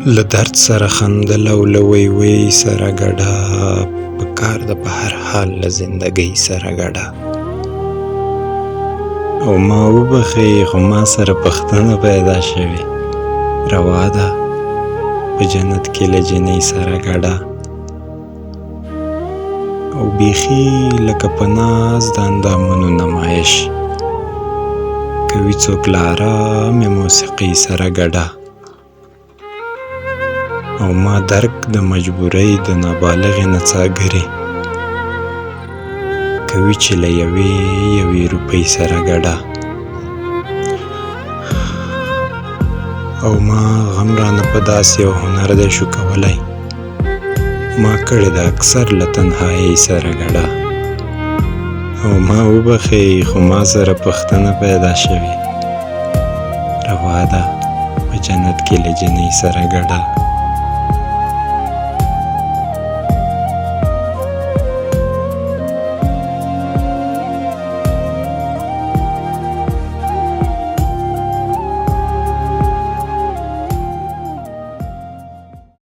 له درد سره خندل او له وی وی سره ګډه، په کار ده په هر حال له زندګۍ سره ګډه. او ما وبښئ خو ما سره پښتنه پیدا شوې، روا ده په جنت کې له جنۍ سره ګډه. او بیخي لکه په ناز د اندامونو نمایش، کوي څوک له ارامې موسیقۍ سره ګډه. او ما درک د مجبورۍ د نابالغې نڅاګرې، کوي چې له یوې روپۍ سره ګډه. او ما غم رانه په داسې یو هنر دی شو کولی، ما کړې ده اکثر له تنهایۍ سره ګډه. او ما وبښئ خو ما سره پښتنه پیدا شوې، روا ده په جنت کې له جنۍ سره ګډه.